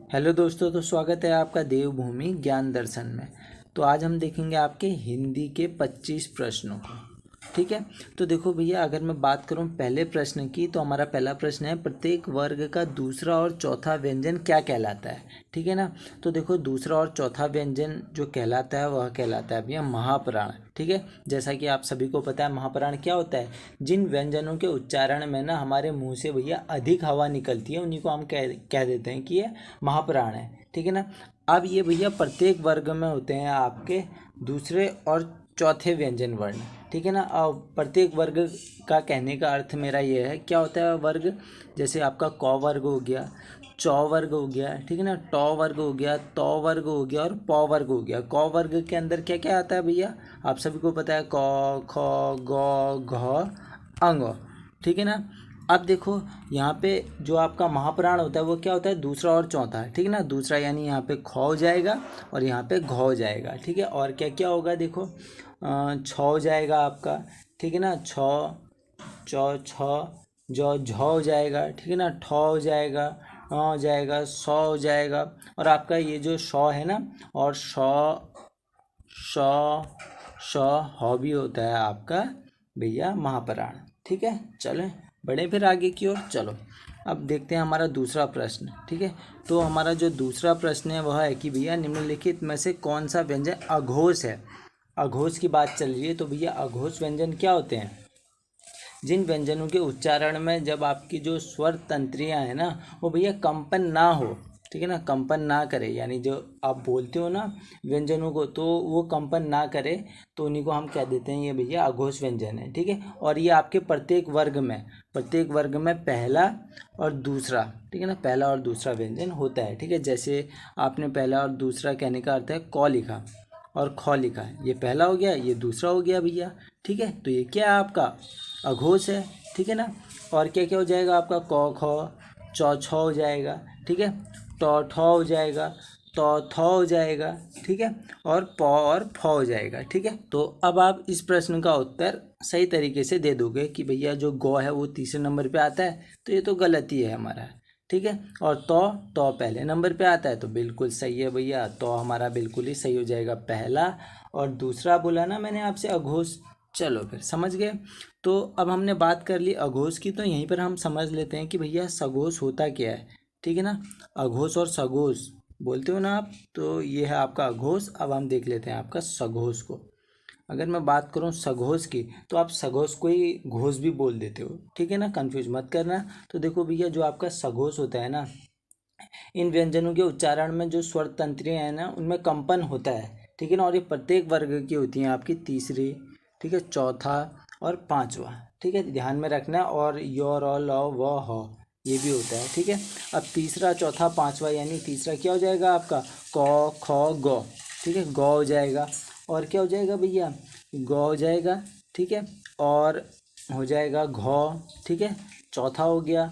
Hello दोस्तों, तो स्वागत है आपका देवभूमि ज्ञान दर्शन में। तो आज हम देखेंगे आपके हिंदी के 25 प्रश्नों को। ठीक है, तो देखो भैया, अगर मैं बात करूं पहले प्रश्न की, तो हमारा पहला प्रश्न है प्रत्येक वर्ग का दूसरा और चौथा व्यंजन क्या कहलाता है। ठीक है ना। तो देखो, दूसरा और चौथा व्यंजन जो कहलाता है वह कहलाता है भैया महाप्राण। ठीक है, जैसा कि आप सभी को पता है महाप्राण क्या होता है। जिन व्यंजनों के उच्चारण में ना हमारे मुंह से भैया अधिक हवा निकलती है उन्हीं को हम कह देते हैं कि ये महाप्राण है। ठीक है ना। अब ये भैया प्रत्येक वर्ग में होते हैं आपके दूसरे और चौथे व्यंजन वर्ण। ठीक है ना। अब प्रत्येक वर्ग का कहने का अर्थ मेरा ये है, क्या होता है वर्ग, जैसे आपका क वर्ग हो गया, चौ वर्ग हो गया, ठीक है ना, टौ वर्ग हो गया, तौ वर्ग हो गया और पौ वर्ग हो गया। क वर्ग के अंदर क्या क्या आता है भैया, आप सभी को पता है, क ख ग घ अंग। ठीक है ना। अब देखो, यहाँ पे जो आपका महाप्राण होता है वो क्या होता है, दूसरा और चौथा। ठीक है ना। दूसरा यानी यहाँ पे ख हो जाएगा और यहाँ पे घ हो जाएगा। ठीक है, और क्या क्या होगा देखो, छ हो जाएगा आपका। ठीक है ना, छ चौ छ जो झ हो जाएगा। ठीक है ना, ठ हो जाएगा, हो जाएगा, सौ हो जाएगा, और आपका ये जो शौ है ना, और शौ श श ह भी होता है आपका भैया महाप्राण। ठीक है, चलें बढ़े फिर आगे की ओर। चलो अब देखते हैं हमारा दूसरा प्रश्न। ठीक है, तो हमारा जो दूसरा प्रश्न है वह है कि भैया निम्नलिखित में से कौन सा व्यंजन अघोष है। अघोष की बात चल रही है, तो भैया अघोष व्यंजन क्या होते हैं, जिन व्यंजनों के उच्चारण में जब आपकी जो स्वर तंत्रियां है ना वो भैया कंपन ना हो। ठीक है ना, कंपन ना करे, यानी जो आप बोलते हो ना व्यंजनों को, तो वो कंपन ना करे, तो उन्हीं को हम कह देते हैं ये भैया अघोष व्यंजन है। ठीक है, और ये आपके प्रत्येक वर्ग में पहला और दूसरा, ठीक है ना, पहला और दूसरा व्यंजन होता है। ठीक है, जैसे आपने पहला और दूसरा कहने का अर्थ है क लिखा और ख लिखा, ये पहला हो गया, ये दूसरा हो गया भैया। ठीक है, तो ये क्या है आपका अघोष है। ठीक है ना। और क्या क्या हो जाएगा आपका, क ख चौ छ हो जाएगा। ठीक है, टौ ठ हो जाएगा, तौ थ हो जाएगा। ठीक है, और पौ और फ हो जाएगा। ठीक है, तो अब आप इस प्रश्न का उत्तर सही तरीके से दे दोगे कि भैया जो गौ है वो तीसरे नंबर पे आता है, तो ये तो गलती है हमारा। ठीक है, और तो पहले नंबर पे आता है, तो बिल्कुल सही है भैया, तो हमारा बिल्कुल ही सही हो जाएगा पहला। और दूसरा बोला ना मैंने आपसे अघोष। चलो फिर समझ गए। तो अब हमने बात कर ली अघोष की, तो यहीं पर हम समझ लेते हैं कि भैया सघोष होता क्या है। ठीक है ना, अघोष और सघोष बोलते हो ना आप, तो ये है आपका अघोष। अब हम देख लेते हैं आपका सघोष को। अगर मैं बात करूं सघोष की, तो आप सघोष को ही घोष भी बोल देते हो। ठीक है ना, कंफ्यूज मत करना। तो देखो भैया, जो आपका सघोष होता है ना, इन व्यंजनों के उच्चारण में जो स्वर तंत्रियां हैं ना उनमें कंपन होता है। ठीक है ना, और ये प्रत्येक वर्ग की होती हैं आपकी तीसरी, ठीक है, चौथा और पांचवा। ठीक है, ध्यान में रखना। और यो र ल व ह ये भी होता है। ठीक है, अब तीसरा चौथा पांचवा, यानी तीसरा क्या हो जाएगा आपका, क ख ग। ठीक है, ग हो जाएगा, और क्या हो जाएगा भैया, ग हो जाएगा। ठीक है, और हो जाएगा घ। ठीक है, चौथा हो गया,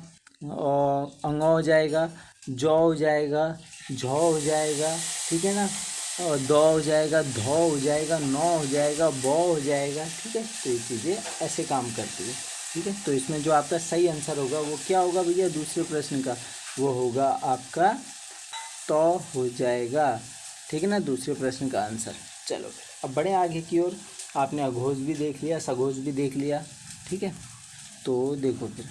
और अंग हो जाएगा, जौ हो जाएगा, झौ हो जाएगा। ठीक है ना, और दौ हो जाएगा, धौ हो जाएगा, नौ हो जाएगा, बौ हो जाएगा। ठीक है, तो ये चीज़ें ऐसे काम करती है। ठीक है, तो इसमें जो आपका सही आंसर होगा वो क्या होगा भैया, दूसरे प्रश्न का वो होगा आपका तो हो जाएगा। ठीक है ना, दूसरे प्रश्न का आंसर। चलो अब बड़े आगे की ओर। आपने अघोष भी देख लिया, सघोष भी देख लिया। ठीक है, तो देखो फिर,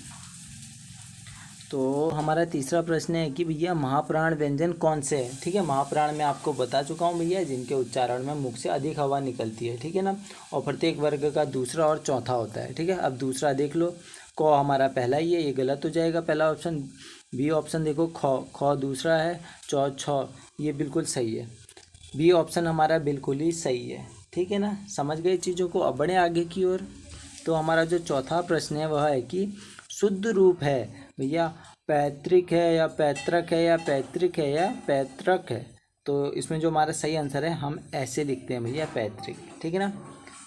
तो हमारा तीसरा प्रश्न है कि भैया महाप्राण व्यंजन कौन से हैं। ठीक है, महाप्राण मैं आपको बता चुका हूँ भैया, जिनके उच्चारण में मुख से अधिक हवा निकलती है। ठीक है ना, और प्रत्येक वर्ग का दूसरा और चौथा होता है। ठीक है, अब दूसरा देख लो, क हमारा पहला ही है, ये गलत हो जाएगा पहला ऑप्शन। बी ऑप्शन देखो, ख दूसरा है, चौ छ ये बिल्कुल सही है। बी ऑप्शन हमारा बिल्कुल ही सही है। ठीक है ना, समझ गए चीज़ों को। अब बढ़े आगे की ओर। तो हमारा जो चौथा प्रश्न है वह है कि शुद्ध रूप है भैया पैतृक है या पैतृक है या पैतृक है या पैतृक है। तो इसमें जो हमारा सही आंसर है हम ऐसे लिखते हैं भैया पैतृक। ठीक है ना,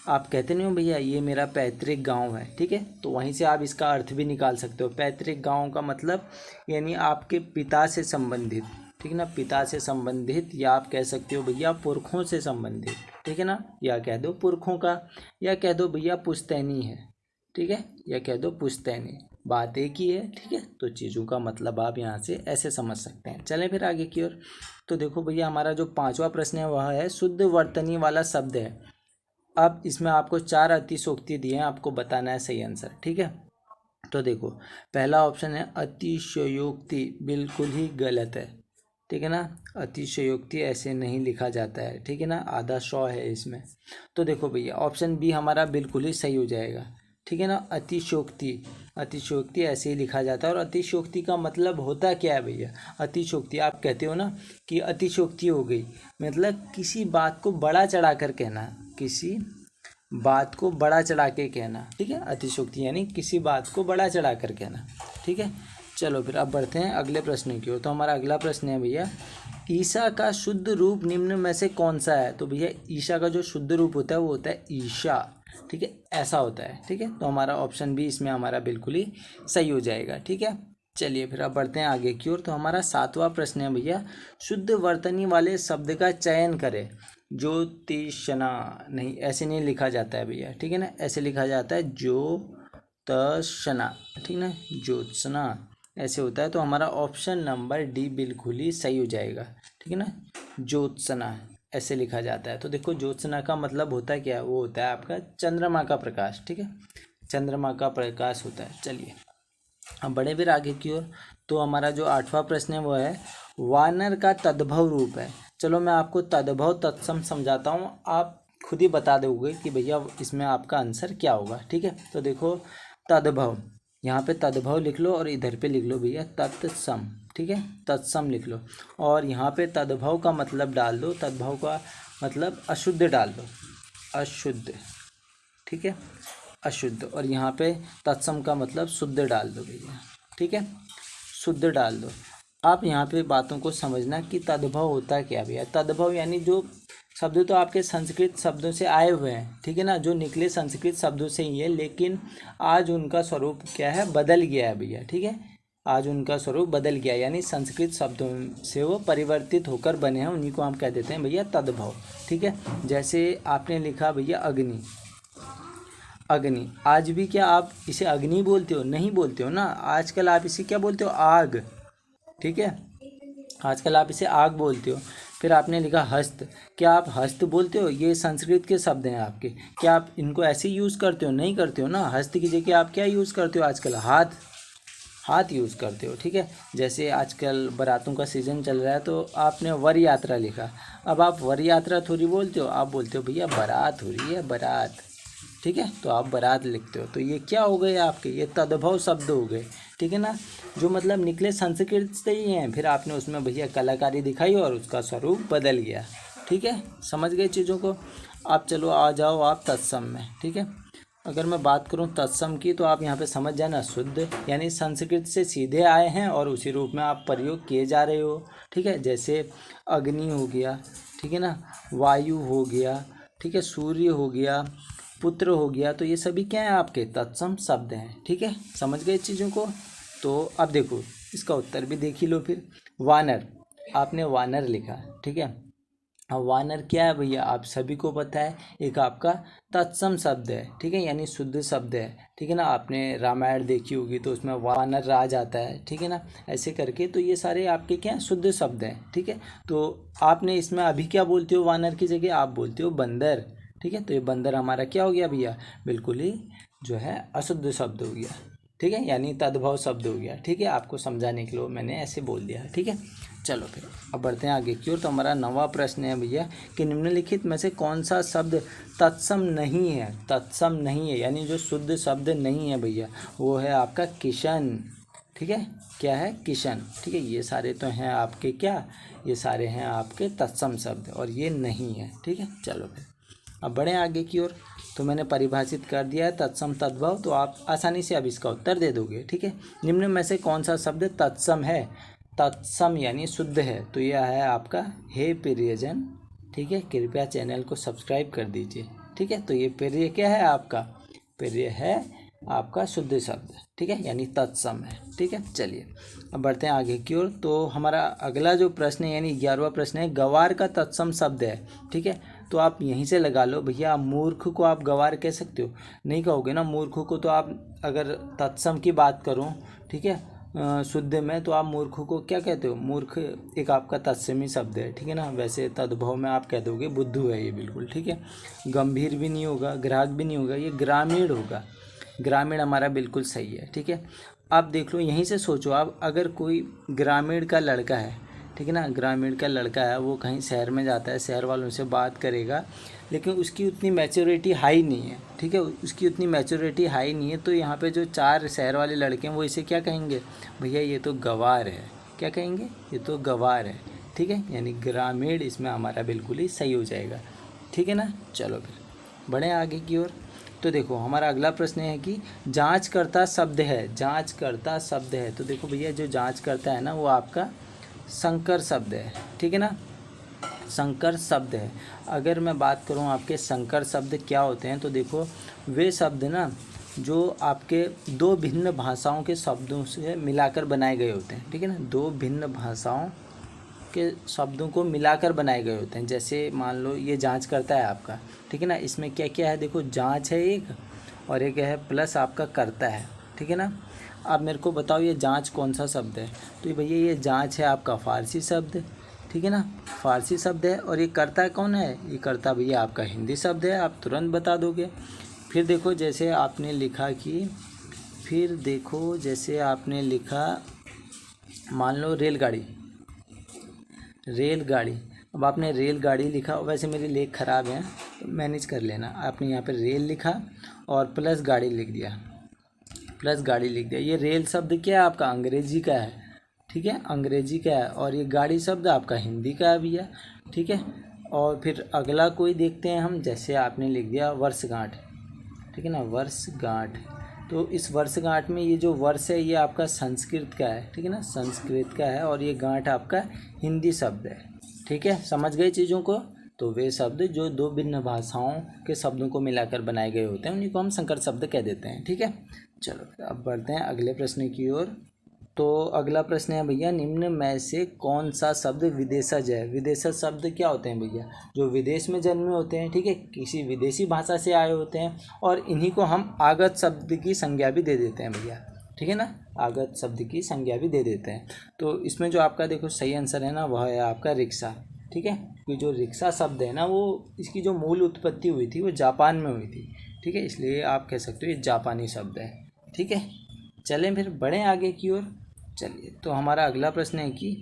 आप कहते नहीं हो भैया ये मेरा पैतृक गांव है। ठीक है, तो वहीं से आप इसका अर्थ भी निकाल सकते हो। पैतृक गांव का मतलब यानी आपके पिता से संबंधित। ठीक है ना, पिता से संबंधित, या आप कह सकते हो भैया पुरखों से संबंधित। ठीक है ना, या कह दो पुरखों का, या कह दो भैया पुश्तैनी है। ठीक है, या कह दो पुश्तैनी। बात एक ही है, ठीक है। तो चीज़ों का मतलब आप यहाँ से ऐसे समझ सकते हैं। चलें फिर आगे की ओर। तो देखो भैया, हमारा जो 5वां प्रश्न है वह है शुद्ध वर्तनी वाला शब्द है। अब इसमें आपको 4 अतिशयोक्ति दिए हैं, आपको बताना है सही आंसर, ठीक है। तो देखो, पहला ऑप्शन है अतिशयोक्ति, बिल्कुल ही गलत है, ठीक है ना। अतिशयोक्ति ऐसे नहीं लिखा जाता है, ठीक है ना, आधा शौ है इसमें। तो देखो भैया, ऑप्शन बी हमारा बिल्कुल ही सही हो जाएगा, ठीक है ना। अतिशयोक्ति, अतिशयोक्ति ऐसे ही लिखा जाता है। और अतिशयोक्ति का मतलब होता क्या है भैया? अतिशयोक्ति आप कहते हो ना कि अतिशयोक्ति हो गई, मतलब किसी बात को बड़ा चढ़ा कर कहना, किसी बात को बड़ा चढ़ा के कहना, ठीक है। अतिशयोक्ति यानी किसी बात को बड़ा चढ़ा कर कहना, ठीक है। चलो फिर अब बढ़ते हैं अगले प्रश्न की ओर। तो हमारा अगला प्रश्न है भैया, ईशा का शुद्ध रूप निम्न में से कौन सा है? तो भैया, ईशा का जो शुद्ध रूप होता है वो होता है ईशा, ठीक है, ऐसा होता है, ठीक है। तो हमारा ऑप्शन बी इसमें हमारा बिल्कुल ही सही हो जाएगा, ठीक है। चलिए फिर अब बढ़ते हैं आगे की ओर। तो हमारा 7वां प्रश्न है भैया, शुद्ध वर्तनी वाले शब्द का चयन करें। ज्योतिषना, नहीं ऐसे नहीं लिखा जाता है भैया, ठीक है ना, ऐसे लिखा जाता है ज्योतषना, ठीक ना, ज्योत्सना ऐसे होता है। तो हमारा ऑप्शन नंबर डी बिल्कुल ही सही हो जाएगा, ठीक है ना। ज्योत्सना ऐसे लिखा जाता है। तो देखो, ज्योत्सना का मतलब होता है क्या? वो होता है आपका चंद्रमा का प्रकाश, ठीक है, चंद्रमा का प्रकाश होता है। चलिए अब बढ़े फिर आगे की ओर। तो हमारा जो 8वां प्रश्न है वो है, वानर का तद्भव रूप है। चलो मैं आपको तद्भव तत्सम समझाता हूँ, आप खुद ही बता दोगे कि भैया इसमें आपका आंसर क्या होगा, ठीक है। तो देखो, तद्भव, यहाँ पे तद्भव लिख लो और इधर पे लिख लो भैया तत्सम, ठीक है, तत्सम लिख लो। और यहाँ पे तद्भव का मतलब डाल दो, तद्भव का मतलब अशुद्ध डाल दो, अशुद्ध, ठीक है, अशुद्ध। और यहाँ पे तत्सम का मतलब शुद्ध डाल दो भैया, ठीक है, शुद्ध डाल दो। आप यहाँ पे बातों को समझना कि तद्भव होता क्या भैया। तद्भव यानी जो शब्द तो आपके संस्कृत शब्दों से आए हुए हैं, ठीक है ना, जो निकले संस्कृत शब्दों से ही है, लेकिन आज उनका स्वरूप क्या है, बदल गया है भैया, ठीक है। आज उनका स्वरूप बदल गया, यानी संस्कृत शब्दों से वो परिवर्तित होकर बने हैं, उन्हीं को हम कह देते हैं भैया तद्भव, ठीक है। जैसे आपने लिखा भैया अग्नि, अग्नि, आज भी क्या आप इसे अग्नि बोलते हो? नहीं बोलते हो ना, आजकल आप इसे क्या बोलते हो? आग, ठीक है, आजकल आप इसे आग बोलते हो। फिर आपने लिखा हस्त, क्या आप हस्त बोलते हो? ये संस्कृत के शब्द हैं आपके, क्या आप इनको ऐसे यूज़ करते हो? नहीं करते हो ना, हस्त की जगह आप क्या यूज़ करते हो आजकल? हाथ, हाथ यूज़ करते हो, ठीक है। जैसे आजकल बारातों का सीज़न चल रहा है, तो आपने वर यात्रा लिखा, अब आप वर यात्रा थोड़ी बोलते हो, आप बोलते हो भैया बारात हो रही है, बारात, ठीक है, तो आप बारात लिखते हो। तो ये क्या हो गए आपके? ये तद्भव शब्द हो गए, ठीक है ना, जो मतलब निकले संस्कृत से ही हैं, फिर आपने उसमें भैया कलाकारी दिखाई और उसका स्वरूप बदल गया, ठीक है, समझ गए चीज़ों को। आप चलो आ जाओ आप तत्सम में, ठीक है। अगर मैं बात करूं तत्सम की, तो आप यहाँ पे समझ जाना, शुद्ध यानी संस्कृत से सीधे आए हैं और उसी रूप में आप प्रयोग किए जा रहे हो, ठीक है। जैसे अग्नि हो गया, ठीक है ना, वायु हो गया, ठीक है, सूर्य हो गया, पुत्र हो गया, तो ये सभी क्या है आपके तत्सम शब्द हैं, ठीक है, समझ गए चीज़ों को। तो अब देखो, इसका उत्तर भी देख ही लो फिर। वानर, आपने वानर लिखा, ठीक है। अब वानर क्या है भैया? आप सभी को पता है, एक आपका तत्सम शब्द है, ठीक है, यानी शुद्ध शब्द है, ठीक है ना। आपने रामायण देखी होगी तो उसमें वानर राज आता है, ठीक है ना, ऐसे करके। तो ये सारे आपके क्या हैं? शुद्ध शब्द हैं, ठीक है। तो आपने इसमें अभी क्या बोलते हो? वानर की जगह आप बोलते हो बंदर, ठीक है। तो ये बंदर हमारा क्या हो गया भैया? बिल्कुल ही जो है अशुद्ध शब्द हो गया, ठीक है, यानी तद्भव शब्द हो गया, ठीक है। आपको समझाने के लिए मैंने ऐसे बोल दिया, ठीक है। चलो फिर अब बढ़ते हैं आगे की ओर। तो हमारा 9वां प्रश्न है भैया कि निम्नलिखित में से कौन सा शब्द तत्सम नहीं है? तत्सम नहीं है यानी जो शुद्ध शब्द नहीं है भैया, वो है आपका किशन, ठीक है। क्या है? किशन, ठीक है। ये सारे तो हैं आपके क्या? ये सारे हैं आपके तत्सम शब्द और ये नहीं है, ठीक है। चलो फिर अब बढ़ें आगे की ओर। तो मैंने परिभाषित कर दिया है तत्सम तद्भव, तो आप आसानी से अब इसका उत्तर दे दोगे, ठीक है। निम्न में से कौन सा शब्द तत्सम है? तत्सम यानी शुद्ध है, तो यह है आपका हे प्रियजन, ठीक है। कृपया चैनल को सब्सक्राइब कर दीजिए, ठीक है। तो ये प्रिय क्या है आपका? प्रिय है आपका शुद्ध शब्द, ठीक है, यानी तत्सम है, ठीक है। चलिए अब बढ़ते हैं आगे की ओर। तो हमारा अगला जो प्रश्न है यानी 11वां प्रश्न है, गवार का तत्सम शब्द है, ठीक है। तो आप यहीं से लगा लो भैया। मूर्ख को आप गवार कह सकते हो? नहीं कहोगे ना। मूर्ख को तो आप, अगर तत्सम की बात करूं, ठीक है, शुद्ध में, तो आप मूर्ख को क्या कहते हो? मूर्ख एक आपका तत्समी शब्द है, ठीक है ना। वैसे तद्भव में आप कह दोगे बुद्धू है ये, बिल्कुल ठीक है। गंभीर भी नहीं होगा, ग्राहक भी नहीं होगा, ये ग्रामीण होगा। ग्रामीण हमारा बिल्कुल सही है, ठीक है। आप देख लो, यहीं से सोचो आप, अगर कोई ग्रामीण का लड़का है, ठीक है ना, ग्रामीण का लड़का है, वो कहीं शहर में जाता है, शहर वालों से बात करेगा, लेकिन उसकी उतनी मैच्योरिटी हाई नहीं है, ठीक है, उसकी उतनी मैच्योरिटी हाई नहीं है, तो यहाँ पे जो 4 शहर वाले लड़के हैं वो इसे क्या कहेंगे? भैया ये तो गँवार है। क्या कहेंगे? ये तो गँवार है, ठीक है। यानी ग्रामीण इसमें हमारा बिल्कुल ही सही हो जाएगा, ठीक है ना। चलो फिर बढ़ें आगे की ओर। तो देखो हमारा अगला प्रश्न है कि जांचकर्ता शब्द है, जांचकर्ता शब्द है, तो देखो भैया जो जांच करता है ना वो आपका संकर शब्द है, ठीक है ना। संकर शब्द है। अगर मैं बात करूं आपके संकर शब्द क्या होते हैं, तो देखो वे शब्द ना जो आपके दो भिन्न भाषाओं के शब्दों से मिलाकर बनाए गए होते हैं, ठीक है ना। दो भिन्न भाषाओं के शब्दों को मिलाकर बनाए गए होते हैं। जैसे मान लो ये जांच करता है आपका, ठीक है ना, इसमें क्या क्या है? देखो जांच है एक, और एक है प्लस आपका करता है, ठीक है ना। आप मेरे को बताओ ये जांच कौन सा शब्द है? तो भैया ये जांच है आपका फारसी शब्द, ठीक है ना, फारसी शब्द है। और ये करता है कौन है? ये करता भैया आपका हिंदी शब्द है, आप तुरंत बता दोगे। फिर देखो जैसे आपने लिखा कि, फिर देखो जैसे आपने लिखा, मान लो रेलगाड़ी, रेलगाड़ी। अब आपने रेलगाड़ी लिखा, वैसे मेरे लेख ख़राब हैं तो मैनेज कर लेना। आपने यहाँ पर रेल लिखा और प्लस गाड़ी लिख दिया, प्लस गाड़ी लिख दिया। ये रेल शब्द क्या है आपका? अंग्रेजी का है, ठीक है, अंग्रेजी का है। और ये गाड़ी शब्द आपका हिंदी का है भैया, ठीक है। और फिर अगला कोई देखते हैं हम, जैसे आपने लिख दिया वर्षगांठ, ठीक है ना, वर्षगांठ। तो इस वर्षगांठ में ये जो वर्ष है ये आपका संस्कृत का है, ठीक है ना, संस्कृत का है। और ये गांठ आपका हिंदी शब्द है, ठीक है। समझ गए चीज़ों को? तो वे शब्द जो दो भिन्न भाषाओं के शब्दों को मिलाकर बनाए गए होते हैं उन्हीं को हम संकर शब्द कह देते हैं, ठीक है। चलो अब बढ़ते हैं अगले प्रश्न की ओर। तो अगला प्रश्न है भैया, निम्न में से कौन सा शब्द विदेशज है? विदेशज शब्द क्या होते हैं भैया? जो विदेश में जन्मे होते हैं, ठीक है, किसी विदेशी भाषा से आए होते हैं, और इन्हीं को हम आगत शब्द की संज्ञा भी दे देते हैं भैया, ठीक है ना, आगत शब्द की संज्ञा भी दे देते हैं। तो इसमें जो आपका देखो सही आंसर है ना, वह है आपका रिक्शा, ठीक है। क्योंकि जो रिक्शा शब्द है ना, वो इसकी जो मूल उत्पत्ति हुई थी वो जापान में हुई थी, ठीक है, इसलिए आप कह सकते हो ये जापानी शब्द है, ठीक है। चलें फिर बढ़ें आगे की ओर। चलिए तो हमारा अगला प्रश्न है कि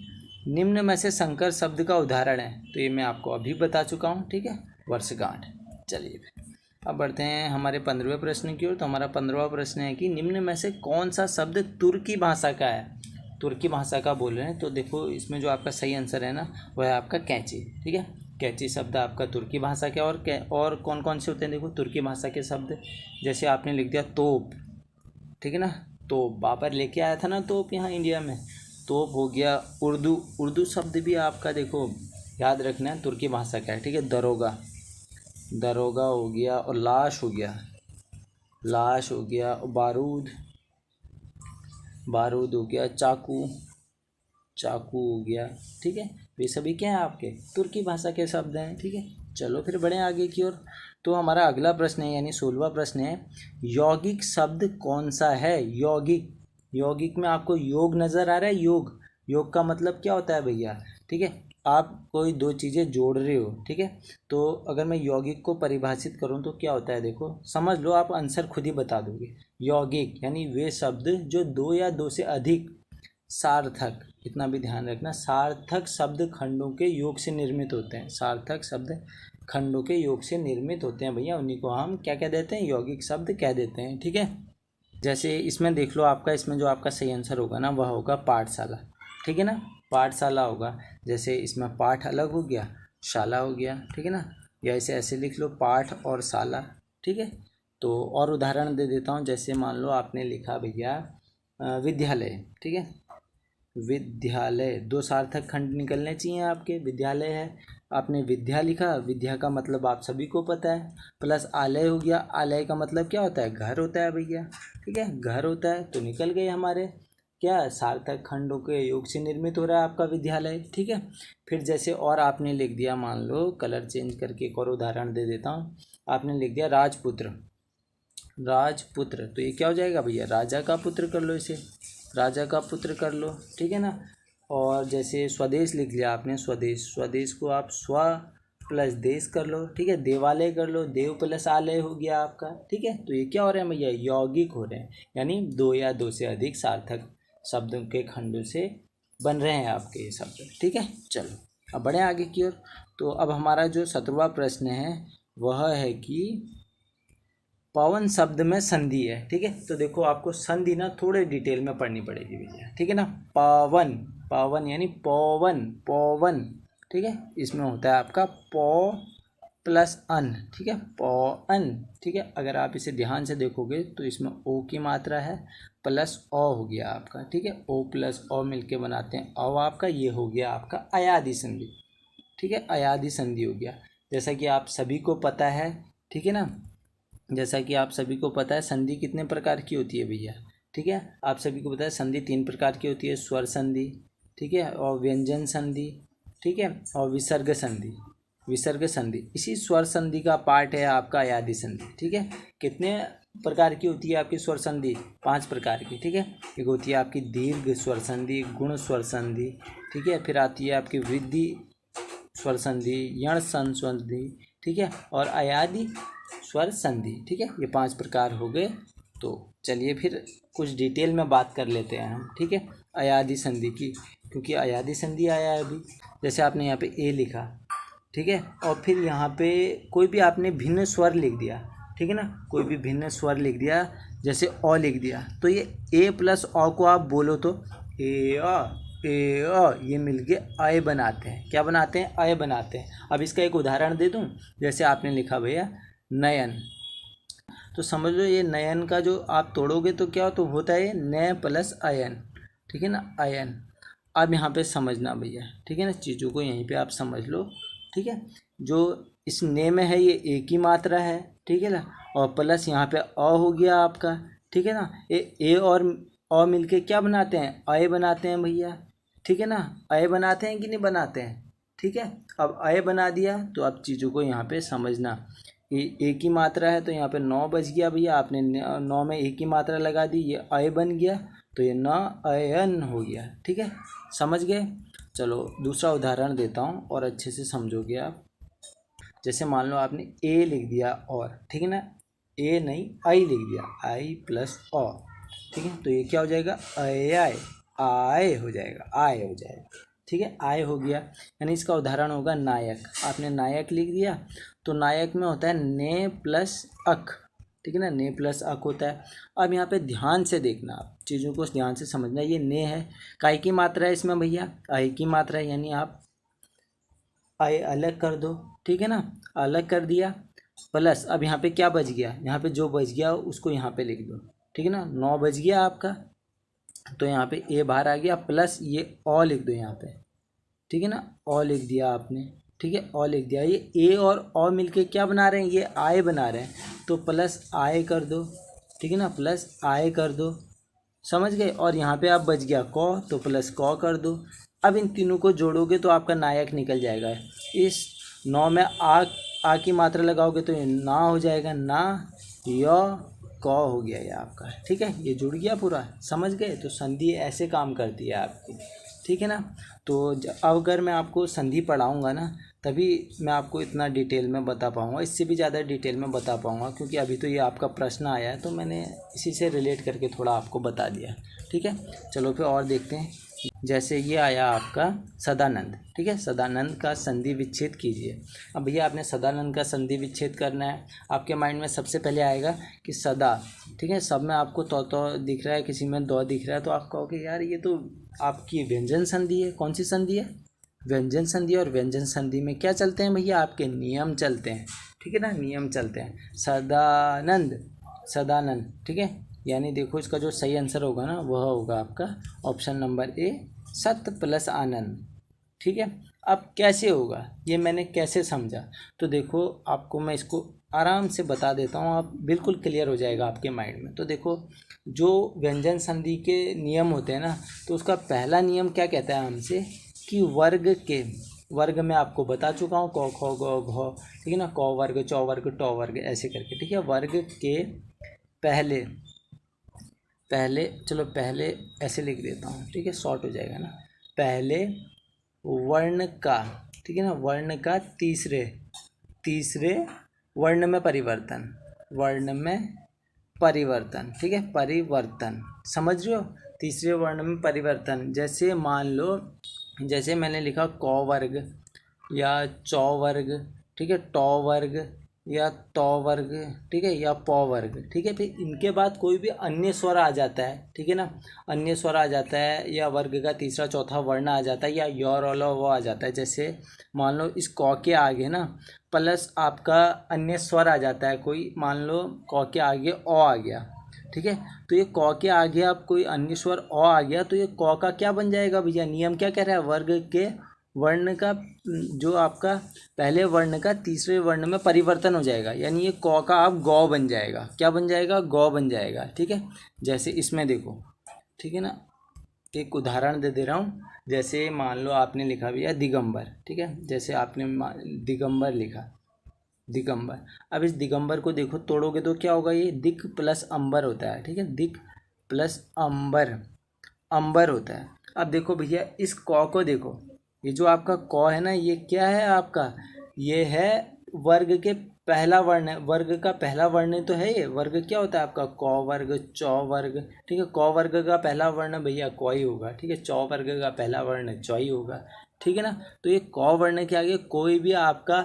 निम्न में से संकर शब्द का उदाहरण है, तो ये मैं आपको अभी बता चुका हूँ, ठीक है, वर्षगांठ। चलिए फिर अब बढ़ते हैं हमारे 15वें प्रश्न की ओर। तो हमारा 15वां प्रश्न है कि निम्न में से कौन सा शब्द तुर्की भाषा का है? तुर्की भाषा का बोल रहे हैं, तो देखो इसमें जो आपका सही आंसर है ना, वह है आपका कैंची, ठीक है। कैंची शब्द आपका तुर्की भाषा का। और कौन कौन से होते हैं देखो तुर्की भाषा के शब्द, जैसे आपने लिख दिया तोप, ठीक है ना, तोप, बाबर लेके आया था ना तोप यहाँ इंडिया में, तोप हो गया। उर्दू, उर्दू शब्द भी आपका देखो याद रखना है तुर्की भाषा का है, ठीक है। दरोगा, दरोगा हो गया। और लाश हो गया, लाश हो गया। और बारूद, बारूद हो गया। चाकू, चाकू हो गया, ठीक है। ये सभी क्या है आपके तुर्की भाषा के शब्द हैं, ठीक है। चलो फिर बढ़ें आगे की ओर। तो हमारा अगला प्रश्न है यानी 16वां प्रश्न है, यौगिक शब्द कौन सा है? यौगिक, यौगिक में आपको योग नज़र आ रहा है? योग, योग का मतलब क्या होता है भैया? ठीक है, आप कोई दो चीज़ें जोड़ रहे हो, ठीक है। तो अगर मैं यौगिक को परिभाषित करूं तो क्या होता है, देखो समझ लो, आप आंसर खुद ही बता दोगे। यौगिक यानी वे शब्द जो दो या दो से अधिक सार्थक, इतना भी ध्यान रखना, सार्थक शब्द खंडों के योग से निर्मित होते हैं। सार्थक शब्द खंडों के योग से निर्मित होते हैं भैया, उन्हीं को हम क्या कह देते हैं? यौगिक शब्द कह देते हैं, ठीक है। जैसे इसमें देख लो आपका, इसमें जो आपका सही आंसर होगा ना वह होगा पाठशाला, ठीक है ना, पाठशाला होगा। जैसे इसमें पाठ अलग हो गया, शाला हो गया, ठीक है ना, या इसे ऐसे लिख लो पाठ और शाला, ठीक है। तो और उदाहरण दे देता हूँ, जैसे मान लो आपने लिखा भैया विद्यालय, ठीक है, विद्यालय, दो सार्थक खंड निकलने चाहिए आपके। विद्यालय है, आपने विद्या लिखा, विद्या का मतलब आप सभी को पता है, प्लस आलय हो गया। आलय का मतलब क्या होता है? घर होता है भैया, ठीक है, घर होता है, तो निकल गए हमारे क्या सार्थक खंडों के योग से निर्मित हो रहा है आपका विद्यालय। ठीक है, फिर जैसे और आपने लिख दिया, मान लो कलर चेंज करके एक और उदाहरण दे देता हूँ, आपने लिख दिया राजपुत्र, राजपुत्र, तो ये क्या हो जाएगा भैया, राजा का पुत्र कर लो इसे, राजा का पुत्र कर लो। ठीक है ना। और जैसे स्वदेश लिख लिया आपने, स्वदेश, स्वदेश को आप स्व प्लस देश कर लो। ठीक है, देवालय कर लो, देव प्लस आलय हो गया आपका। ठीक है, तो ये क्या हो रहा है भैया, यौगिक हो रहे हैं, यानी दो या दो से अधिक सार्थक शब्दों के खंडों से बन रहे हैं आपके ये शब्द। ठीक है, चलो अब बढ़े आगे की ओर। तो अब हमारा जो 17वां प्रश्न है वह है कि पवन शब्द में संधि है। ठीक है, तो देखो आपको संधि ना थोड़े डिटेल में पढ़नी पड़ेगी भैया। ठीक है ना, पवन, पवन यानी पवन, पवन। ठीक है, इसमें होता है आपका पौ प्लस अन। ठीक है, पौन। ठीक है, अगर आप इसे ध्यान से देखोगे तो इसमें ओ की मात्रा है प्लस ओ हो गया आपका। ठीक है, ओ प्लस ओ मिलके बनाते हैं औ आपका, ये हो गया आपका अयादि संधि। ठीक है, अयादि संधि हो गया, जैसा कि आप सभी को पता है। ठीक है ना, जैसा कि आप सभी को पता है संधि कितने प्रकार की होती है भैया। ठीक है, आप सभी को पता है संधि 3 प्रकार की होती है, स्वर संधि, ठीक है, और व्यंजन संधि, ठीक है, और विसर्ग संधि, विसर्ग संधि। इसी स्वर संधि का पार्ट है आपका अयादि संधि। ठीक है, कितने प्रकार की होती है आपकी स्वर संधि, 5 प्रकार की। ठीक है, एक होती है आपकी दीर्घ स्वर संधि, गुण स्वर संधि, ठीक है, फिर आती है आपकी वृद्धि स्वर संधि, यण संधि, ठीक है, और अयादि स्वर संधि। ठीक है, ये 5 प्रकार हो गए। तो चलिए फिर कुछ डिटेल में बात कर लेते हैं हम। ठीक है, अयादि संधि की, क्योंकि अयादि संधि आया है अभी। जैसे आपने यहाँ पे ए लिखा, ठीक है, और फिर यहाँ पे कोई भी आपने भिन्न स्वर लिख दिया। ठीक है ना, कोई भी भिन्न स्वर लिख दिया, जैसे अ लिख दिया, तो ये ए प्लस अ को आप बोलो तो ए अ, ये मिलके अय बनाते हैं। क्या बनाते हैं, अय बनाते हैं। अब इसका एक उदाहरण दे दूं, जैसे आपने लिखा भैया नयन, तो समझ लो ये नयन का जो आप तोड़ोगे तो क्या तो होता है नय प्लस अयन। ठीक है ना, अयन। अब यहाँ पे समझना भैया, ठीक है ना, चीज़ों को यहीं पे आप समझ लो। ठीक है, जो इस ने में है ये एक ही मात्रा है। ठीक है ना, और प्लस यहाँ पे अ हो गया आपका। ठीक है ना, ए और अ मिलके क्या बनाते हैं, अय बनाते हैं भैया। ठीक है ना, अय बनाते हैं कि नहीं बनाते हैं। ठीक है, अब अय बना दिया तो अब चीज़ों को यहाँ पे समझना, ये एक ही मात्रा है तो यहाँ पे 9 बच गया भैया। आपने 9 में एक ही मात्रा लगा दी, ये अय बन गया, तो ये न अयन हो गया। ठीक है, समझ गए। चलो दूसरा उदाहरण देता हूँ और अच्छे से समझोगे आप। जैसे मान लो आपने ए लिख दिया और, ठीक है ना, ए नहीं आई लिख दिया, आई प्लस अ। ठीक है, तो ये क्या हो जाएगा, अय आय हो जाएगा, आय हो जाएगा। ठीक है, आय हो गया, यानी इसका उदाहरण होगा नायक। आपने नायक लिख दिया तो नायक में होता है ने प्लस अक। ठीक है ना, ने प्लस अक होता है। अब यहाँ पे ध्यान से देखना, आप चीज़ों को ध्यान से समझना। ये ने है, काय की मात्रा है इसमें भैया, आई की मात्रा है, यानी आप आई अलग कर दो। ठीक है ना, अलग कर दिया, प्लस अब यहाँ पे क्या बच गया, यहाँ पे जो बच गया उसको यहाँ पे लिख दो। ठीक है ना, 9 बच गया आपका, तो यहाँ पे ए बाहर आ गया, प्लस ये अ लिख दो यहाँ पे। ठीक है ना, अ लिख दिया आपने। ठीक है, अ लिख दिया, ये ए और अ मिलके क्या बना रहे हैं, ये आय बना रहे हैं, तो प्लस आय कर दो। ठीक है ना, प्लस आय कर दो, समझ गए। और यहाँ पे आप बच गया क, तो प्लस क कर दो। अब इन तीनों को जोड़ोगे तो आपका नायक निकल जाएगा। इस 9 में आ की मात्रा लगाओगे तो ये ना हो जाएगा, ना य क हो गया ये आपका। ठीक है, ये जुड़ गया पूरा, समझ गए। तो संधि ऐसे काम करती है आपकी। ठीक है ना, तो अब अगर मैं आपको संधि पढ़ाऊँगा ना, तभी मैं आपको इतना डिटेल में बता पाऊँगा, इससे भी ज़्यादा डिटेल में बता पाऊँगा, क्योंकि अभी तो ये आपका प्रश्न आया है तो मैंने इसी से रिलेट करके थोड़ा आपको बता दिया। ठीक है, चलो फिर और देखते हैं। जैसे ये आया आपका सदानंद। ठीक है, सदानंद का संधि विच्छेद कीजिए। अब भैया आपने सदानंद का संधि विच्छेद करना है, आपके माइंड में सबसे पहले आएगा कि सदा। ठीक है, सब में आपको तो दिख रहा है, किसी में दो दिख रहा है, तो आप कहोगे यार ये तो आपकी व्यंजन संधि है। कौन सी संधि है, व्यंजन संधि। और व्यंजन संधि में क्या चलते हैं भैया, आपके नियम चलते हैं। ठीक है ना, नियम चलते हैं। सदानंद, सदानंद। ठीक है, यानी देखो इसका जो सही आंसर होगा ना वह होगा आपका ऑप्शन नंबर ए, सत प्लस आनंद। ठीक है, अब कैसे होगा ये मैंने कैसे समझा, तो देखो आपको मैं इसको आराम से बता देता हूँ, आप बिल्कुल क्लियर हो जाएगा आपके माइंड में। तो देखो, जो व्यंजन संधि के नियम होते हैं ना, तो उसका पहला नियम क्या कहता है हमसे कि वर्ग में आपको बता चुका हूँ, क ख ग घ, ठीक है ना, क वर्ग च वर्ग ट वर्ग ऐसे करके, ठीक है। वर्ग के पहले चलो पहले ऐसे लिख देता हूँ, ठीक है, शॉर्ट हो जाएगा ना। पहले वर्ण का, ठीक है ना, वर्ण का तीसरे वर्ण में परिवर्तन, ठीक है, परिवर्तन, समझ रहे हो, तीसरे वर्ण में परिवर्तन। जैसे मान लो, जैसे मैंने लिखा क वर्ग या चौ वर्ग, ठीक है, टौ वर्ग या तौ वर्ग, ठीक है, या पौ वर्ग, ठीक है। फिर इनके बाद कोई भी अन्य स्वर आ जाता है, ठीक है ना, अन्य स्वर आ जाता है, या वर्ग का तीसरा चौथा वर्ण आ जाता है, या य र ल वो आ जाता है। जैसे मान लो इस क के आगे ना प्लस आपका अन्य स्वर आ जाता है कोई, मान लो क के आगे ओ आ गया, ठीक है। तो ये क के आगे आप कोई अन्य स्वर ओ आ गया, तो ये क का क्या बन जाएगा भैया, नियम क्या कह रहा है, वर्ग के वर्ण का जो आपका पहले वर्ण का तीसरे वर्ण में परिवर्तन हो जाएगा, यानी ये क का आप गौ बन जाएगा, क्या बन जाएगा, गौ बन जाएगा, ठीक है। जैसे इसमें देखो, ठीक है ना, एक उदाहरण दे रहा हूँ। जैसे मान लो आपने लिखा भैया दिगंबर, ठीक है, जैसे आपने दिगंबर लिखा, दिगंबर। अब इस दिगंबर को देखो, तोड़ोगे तो क्या होगा, ये दिक प्लस अंबर होता है, ठीक है, दिक प्लस अंबर होता है। अब देखो भैया इस क को देखो, ये जो आपका क है ना, ये क्या है आपका, ये है वर्ग के पहला वर्ण है, वर्ग का पहला वर्ण तो है ये। वर्ग क्या होता है आपका, क वर्ग चौ वर्ग, ठीक है। क वर्ग का पहला वर्ण भैया क ही होगा, ठीक है। चौ वर्ग का पहला वर्ण च ही होगा, ठीक है ना। तो ये क वर्ण के आगे कोई भी आपका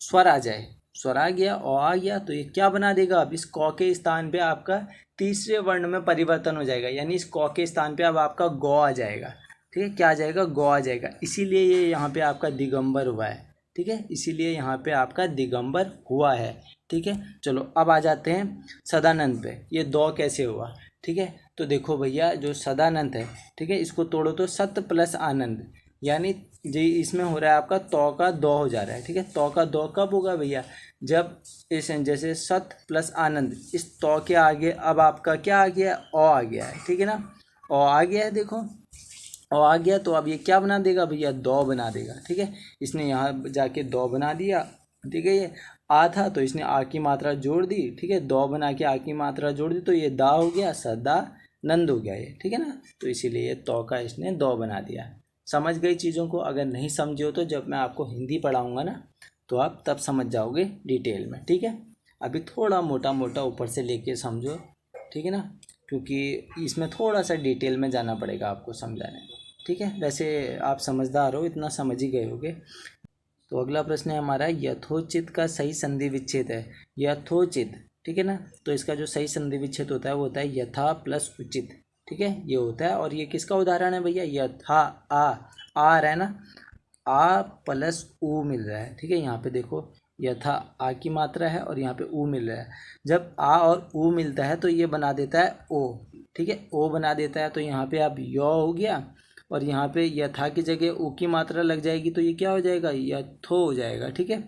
स्वर आ जाए, स्वर आ गया, ओ आ गया, तो ये क्या बना देगा, अब इस क के स्थान पे आपका तीसरे वर्ण में परिवर्तन हो जाएगा, यानी इस क के स्थान पे अब आपका गौ आ जाएगा, ठीक है। क्या आ जाएगा, गौ आ जाएगा, इसीलिए ये यहाँ पे आपका दिगंबर हुआ है, ठीक है, इसीलिए यहाँ पे आपका दिगंबर हुआ है, ठीक है। चलो अब आ जाते हैं सदानंद पे, ये दो कैसे हुआ, ठीक है। तो देखो भैया जो सदानंद है, ठीक है, इसको तोड़ो तो सत प्लस आनंद, यानी जी इसमें हो रहा है आपका तौ का दो हो जा रहा है, ठीक है। तौ का दो कब होगा भैया, जब इस जैसे सत प्लस आनंद, इस तौ के आगे अब आपका क्या आ गया, ओ आ गया है, ठीक है ना, ओ आ गया है, देखो ओ आ गया, तो अब ये क्या बना देगा भैया, दो बना देगा, ठीक है। इसने यहाँ जाके दो बना दिया, ठीक है। ये आ था तो इसने आ की मात्रा जोड़ दी, ठीक है, दो बना के आ की मात्रा जोड़ दी, तो ये दा हो गया, सदा नंद हो गया ये, ठीक है ना। तो इसीलिए ये तो का इसने दो बना दिया। समझ गई चीज़ों को, अगर नहीं समझे हो तो जब मैं आपको हिंदी पढ़ाऊँगा ना, तो आप तब समझ जाओगे डिटेल में, ठीक है। अभी थोड़ा मोटा मोटा ऊपर से लेके समझो, ठीक है ना, क्योंकि इसमें थोड़ा सा डिटेल में जाना पड़ेगा आपको समझाने को, ठीक है। वैसे आप समझदार हो, इतना समझ ही गए होगे। तो अगला प्रश्न है हमारा, यथोचित का सही संधि विच्छेद है, यथोचित, ठीक है ना। तो इसका जो सही संधि विच्छेद होता है वो होता है यथा प्लस उचित, ठीक है, ये होता है। और ये किसका उदाहरण है भैया, यथा आ रहा है ना, आ प्लस ऊ मिल रहा है, ठीक है। यहाँ पे देखो यथा आ की मात्रा है और यहाँ पे ऊ मिल रहा है, जब आ और ऊ मिलता है तो ये बना देता है ओ, ठीक है, ओ बना देता है। तो यहाँ पे अब यो हो गया, और यहाँ पे यथा की जगह ऊ की मात्रा लग जाएगी, तो ये क्या हो जाएगा, यथो हो जाएगा, ठीक है,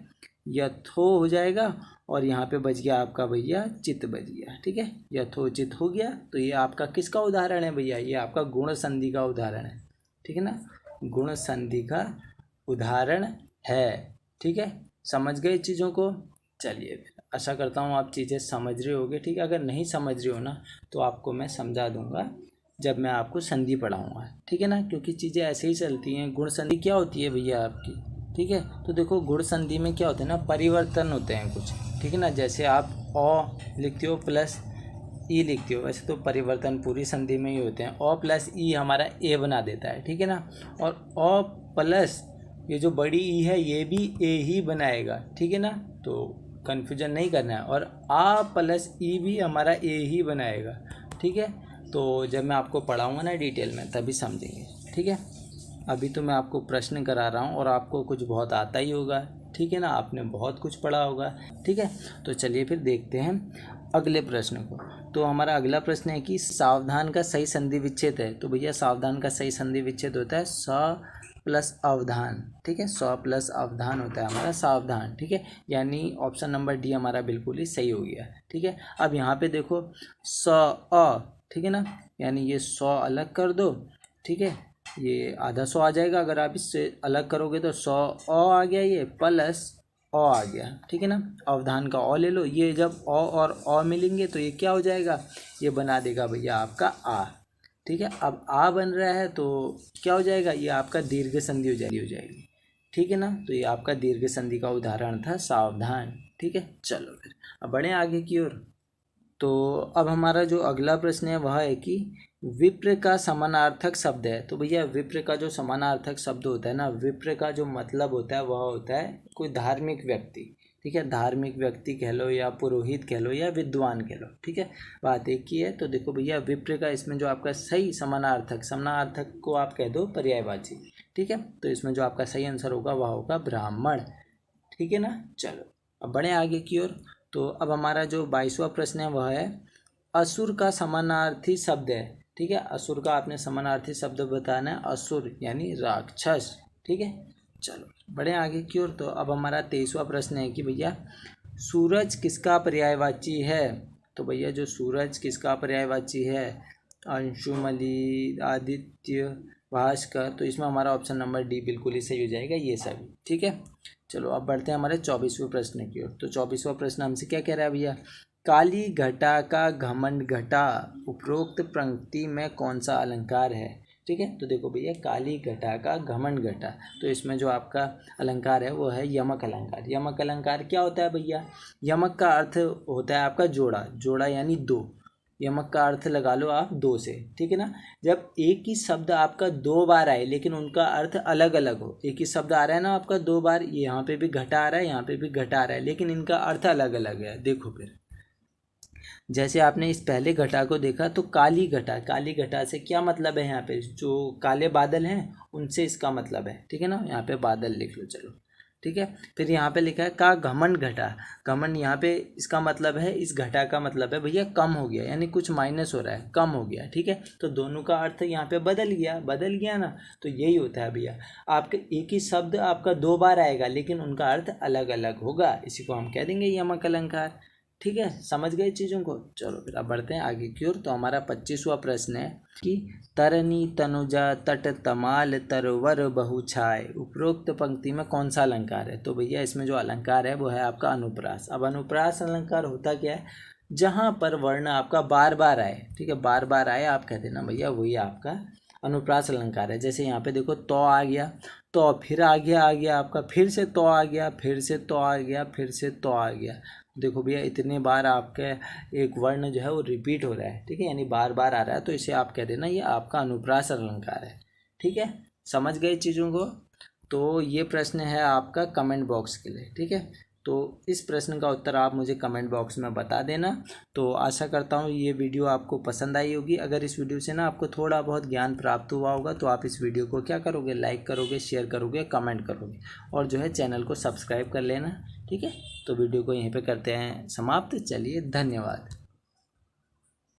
यथो हो जाएगा। और यहाँ पे बच गया आपका भैया चित बच गया, ठीक है, यथोचित हो गया। तो ये आपका किसका उदाहरण है भैया, ये आपका गुण संधि का उदाहरण है, ठीक है ना, गुण संधि का उदाहरण है, ठीक है। समझ गए चीज़ों को, चलिए फिर आशा करता हूँ आप चीज़ें समझ रहे होगे, ठीक है। अगर नहीं समझ रहे हो ना तो आपको मैं समझा दूंगा जब मैं आपको संधि पढ़ाऊँगा, ठीक है ना, क्योंकि चीज़ें ऐसे ही चलती हैं। गुण संधि क्या होती है भैया आपकी, ठीक है। तो देखो गुण संधि में क्या होता है ना, परिवर्तन होते हैं कुछ, ठीक है ना। जैसे आप ओ लिखते हो प्लस ई लिखते हो, वैसे तो परिवर्तन पूरी संधि में ही होते हैं। ओ प्लस ई हमारा ए बना देता है, ठीक है ना। और ओ प्लस ये जो बड़ी ई है ये भी ए ही बनाएगा, ठीक है ना, तो कन्फ्यूजन नहीं करना है। और आ प्लस ई भी हमारा ए ही बनाएगा, ठीक है। तो जब मैं आपको पढ़ाऊँगा ना डिटेल में तभी समझेंगे, ठीक है। अभी तो मैं आपको प्रश्न करा रहा हूँ और आपको कुछ बहुत आता ही होगा, ठीक है ना, आपने बहुत कुछ पढ़ा होगा, ठीक है। तो चलिए फिर देखते हैं अगले प्रश्न को। तो हमारा अगला प्रश्न है कि सावधान का सही संधि विच्छेद है। तो भैया सावधान का सही संधि विच्छेद होता है प्लस अवधान, ठीक है, सौ प्लस अवधान होता है हमारा सावधान, ठीक है, यानी ऑप्शन नंबर डी हमारा बिल्कुल ही सही हो गया, ठीक है। अब यहाँ पे देखो सौ अ, ठीक है ना, यानी ये 100 अलग कर दो, ठीक है, ये आधा 100 आ जाएगा, अगर आप इससे अलग करोगे तो 100 आ गया, ये प्लस आ गया, ठीक है ना। अवधान का ले लो, ये जब और मिलेंगे तो ये क्या हो जाएगा, ये बना देगा भैया आपका आ, ठीक है। अब आ बन रहा है तो क्या हो जाएगा, ये आपका दीर्घ संधि हो जाएगी, ठीक है ना। तो ये आपका दीर्घ संधि का उदाहरण था सावधान, ठीक है। चलो फिर अब बढ़े आगे की ओर। तो अब हमारा जो अगला प्रश्न है वह है कि विप्र का समानार्थक शब्द है। तो भैया विप्र का जो समानार्थक शब्द होता है ना, विप्र का जो मतलब होता है वह होता है कोई धार्मिक व्यक्ति, ठीक है, धार्मिक व्यक्ति कह लो या पुरोहित कह लो या विद्वान कह लो, ठीक है, बात एक ही है। तो देखो भैया विप्र का इसमें जो आपका सही समानार्थक को आप कह दो पर्यायवाची, ठीक है। तो इसमें जो आपका सही आंसर होगा वह होगा ब्राह्मण, ठीक है ना। चलो अब बढ़े आगे की ओर। तो अब हमारा जो 22वां प्रश्न है वह है असुर का समानार्थी शब्द है, ठीक है, असुर का आपने समानार्थी शब्द बताना है, असुर यानी राक्षस, ठीक है। चलो बढ़े आगे की ओर। तो अब हमारा 23वां प्रश्न है कि भैया सूरज किसका पर्यायवाची है। तो भैया जो सूरज किसका पर्यायवाची है, अंशुमली, आदित्य, भास्कर, तो इसमें हमारा ऑप्शन नंबर डी बिल्कुल ही सही हो जाएगा, ये सभी, ठीक है। चलो अब बढ़ते हैं हमारे 24वें प्रश्न की ओर। तो 24वां प्रश्न हमसे क्या कह रहा है भैया, काली घटा का घमंड घटा उपरोक्त पंक्ति में कौन सा अलंकार है, ठीक है। तो देखो भैया काली घटा का घमंड घटा, तो इसमें जो आपका अलंकार है वो है यमक अलंकार। यमक अलंकार क्या होता है भैया, यमक का अर्थ होता है आपका जोड़ा यानी दो, यमक का अर्थ लगा लो आप दो से, ठीक है ना। जब एक ही शब्द आपका दो बार आए लेकिन उनका अर्थ अलग अलग हो, एक ही शब्द आ रहा है ना आपका दो बार, यहाँ पे भी घटा आ रहा है, यहाँ पे भी घटा आ रहा है, लेकिन इनका अर्थ अलग अलग है। देखो फिर जैसे आपने इस पहले घटा को देखा तो काली घटा से क्या मतलब है, यहाँ पे जो काले बादल हैं उनसे इसका मतलब है, ठीक है ना, यहाँ पे बादल लिख लो, चलो ठीक है। फिर यहाँ पे लिखा है का घमंड घटा, घमंड यहाँ पे इसका मतलब है, इस घटा का मतलब है भैया कम हो गया, यानी कुछ माइनस हो रहा है, कम हो गया, ठीक है। तो दोनों का अर्थ यहाँ पे बदल गया ना, तो यही होता है भैया, आपके एक ही शब्द आपका दो बार आएगा लेकिन उनका अर्थ अलग अलग होगा, इसी को हम कह देंगे यमक अलंकार, ठीक है। समझ गए चीज़ों को। चलो फिर अब बढ़ते हैं आगे की ओर। तो हमारा 25वां प्रश्न है कि तरनी तनुजा तट तमाल तरवर बहु छाय उपरोक्त पंक्ति में कौन सा अलंकार है। तो भैया इसमें जो अलंकार है वो है आपका अनुप्रास। अब अनुप्रास अलंकार होता क्या है, जहाँ पर वर्ण आपका बार बार आए, ठीक है, बार बार आए आप कहते ना भैया वही आपका अनुप्रास अलंकार है। जैसे यहाँ पे देखो तो आ गया, तो फिर आ गया आपका, फिर से तो आ गया, फिर से तो आ गया, फिर से तो आ गया। देखो भैया इतने बार आपके एक वर्ण जो है वो रिपीट हो रहा है, ठीक है, यानी बार बार आ रहा है, तो इसे आप कह देना ये आपका अनुप्रास अलंकार है, ठीक है। समझ गए चीज़ों को। तो ये प्रश्न है आपका कमेंट बॉक्स के लिए, ठीक है। तो इस प्रश्न का उत्तर आप मुझे कमेंट बॉक्स में बता देना। तो आशा करता हूँ ये वीडियो आपको पसंद आई होगी। अगर इस वीडियो से ना आपको थोड़ा बहुत ज्ञान प्राप्त हुआ होगा तो आप इस वीडियो को क्या करोगे, लाइक करोगे, शेयर करोगे, कमेंट करोगे और जो है चैनल को सब्सक्राइब कर लेना, ठीक है। तो वीडियो को यहीं पे करते हैं समाप्त। चलिए धन्यवाद।